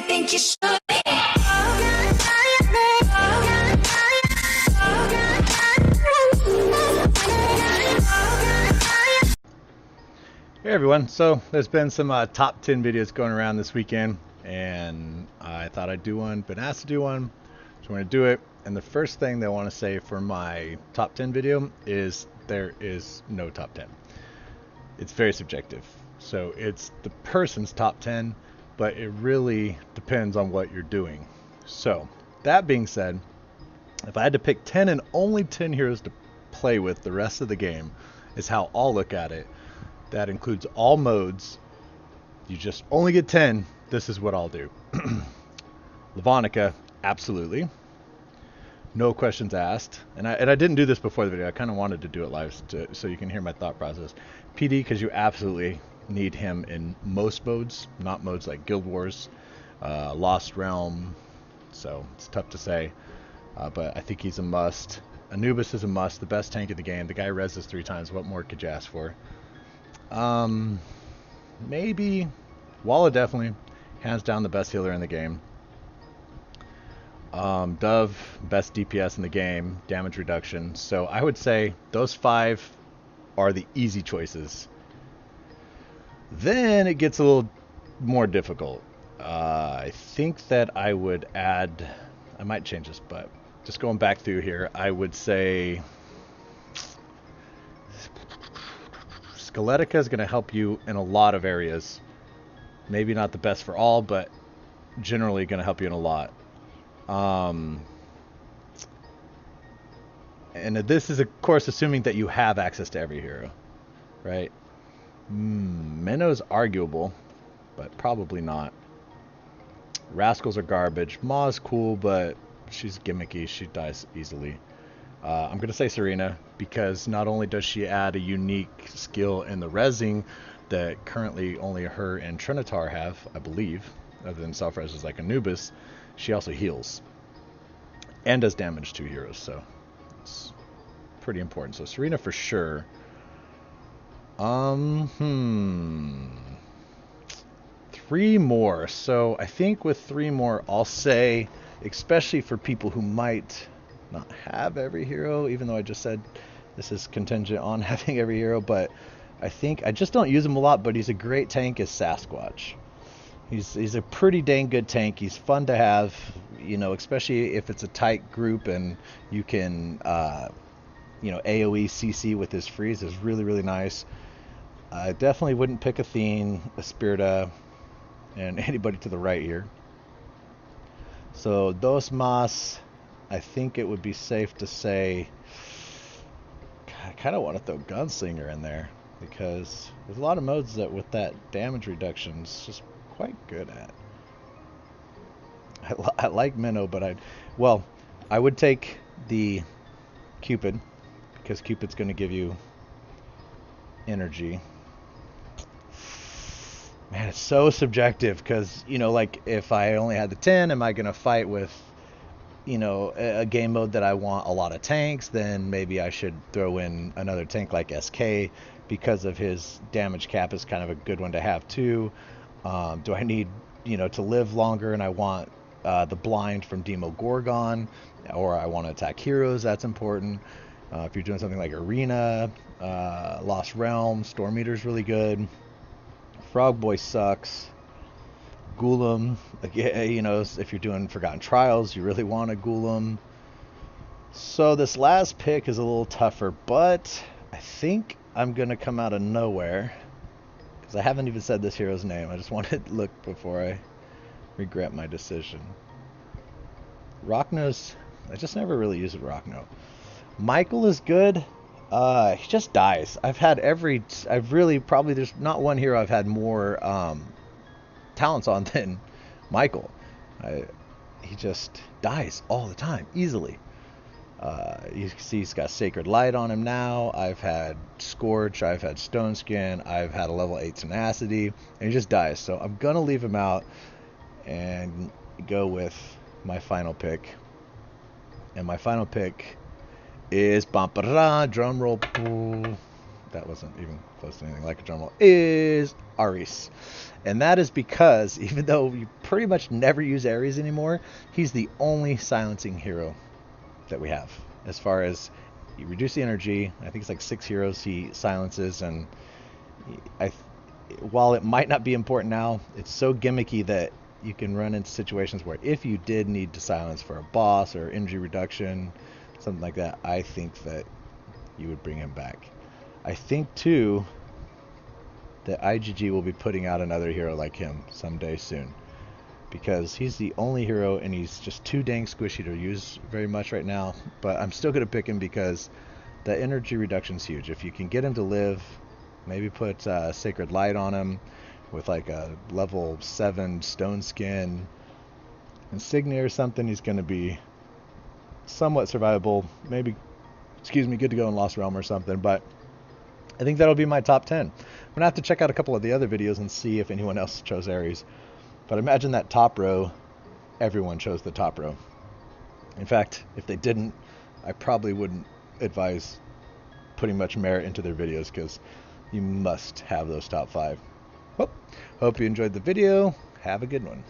think you should. Hey everyone, so there's been some top 10 videos going around this weekend, and I thought I'd do one, been asked to do one, so I'm going to do it. And the first thing that I want to say for my top 10 video is there is no top 10. It's very subjective. So it's the person's top 10, but it really depends on what you're doing. So that being said, if I had to pick 10 and only 10 heroes to play with the rest of the game, is how I'll look at it. That includes all modes. You just only get 10. This is what I'll do. Lavonica, absolutely. No questions asked. And I didn't do this before the video. I kind of wanted to do it live so you can hear my thought process. PD, because you absolutely need him in most modes, not modes like Guild Wars, Lost Realm. So it's tough to say. But I think he's a must. Anubis is a must. The best tank of the game. The guy reses 3 times. What more could you ask for? Maybe Walla, definitely hands down the best healer in the game. Dove, best DPS in the game, damage reduction. So I would say those 5 are the easy choices. Then it gets a little more difficult. I think that I would add, I might change this, but just going back through here, I would say Skeletica is going to help you in a lot of areas. Maybe not the best for all, but generally going to help you in a lot. And this is, of course, assuming that you have access to every hero, right? Minnow's arguable, but probably not. Rascals are garbage. Maw's cool, but she's gimmicky. She dies easily. I'm going to say Serena, because not only does she add a unique skill in the rezzing that currently only her and Trinitar have, I believe, other than self-reses like Anubis, she also heals and does damage to heroes, so it's pretty important. So Serena for sure. 3 more. So I think with 3 more, I'll say, especially for people who might not have every hero, even though I just said this is contingent on having every hero, but I think I just don't use him a lot, but he's a great tank, is Sasquatch. He's a pretty dang good tank. He's fun to have, you know, especially if it's a tight group and you can AoE CC with his freeze is really, really nice. I definitely wouldn't pick Athene, Espirita, and anybody to the right here. So Dos Mas, I think it would be safe to say, I kind of want to throw Gunslinger in there, because there's a lot of modes that with that damage reduction is just quite good at. I like Minnow, but I would take the Cupid, because Cupid's going to give you energy. Man, it's so subjective, because, you know, like, if I only had the 10, am I going to fight with, you know, a game mode that I want a lot of tanks? Then maybe I should throw in another tank like SK, because of his damage cap is kind of a good one to have too. Do I need, you know, to live longer and I want the blind from Demogorgon, or I want to attack heroes? That's important. If you're doing something like Arena, Lost Realm, Storm Eater's really good. Frog Boy sucks. Golem, you know, if you're doing Forgotten Trials, you really want a Golem. So this last pick is a little tougher, but I think I'm going to come out of nowhere, because I haven't even said this hero's name. I just wanted to look before I regret my decision. Rockno's, I just never really used Rockno. Michael is good. He just dies. There's not one hero I've had more talents on than Michael. He just dies all the time, easily. You can see he's got Sacred Light on him now. I've had Scorch, I've had Stone Skin, I've had a level 8 Tenacity, and he just dies. So I'm going to leave him out and go with my final pick. And my final pick is drum roll, that wasn't even close to anything like a drum roll, is Ares. And that is because even though you pretty much never use Ares anymore, he's the only silencing hero that we have. As far as you reduce the energy, I think it's like 6 heroes he silences, and while it might not be important now, it's so gimmicky that you can run into situations where if you did need to silence for a boss or energy reduction, something like that, I think that you would bring him back. I think too that IGG will be putting out another hero like him someday soon, because he's the only hero and he's just too dang squishy to use very much right now. But I'm still going to pick him because the energy reduction is huge. If you can get him to live, maybe put Sacred Light on him with like a level 7 Stone Skin Insignia or something, he's going to be somewhat survivable. Maybe, good to go in Lost Realm or something. But I think that'll be my top 10. I'm going to have to check out a couple of the other videos and see if anyone else chose Ares. But imagine that top row, everyone chose the top row. In fact, if they didn't, I probably wouldn't advise putting much merit into their videos, because you must have those top 5. Well, hope you enjoyed the video. Have a good one.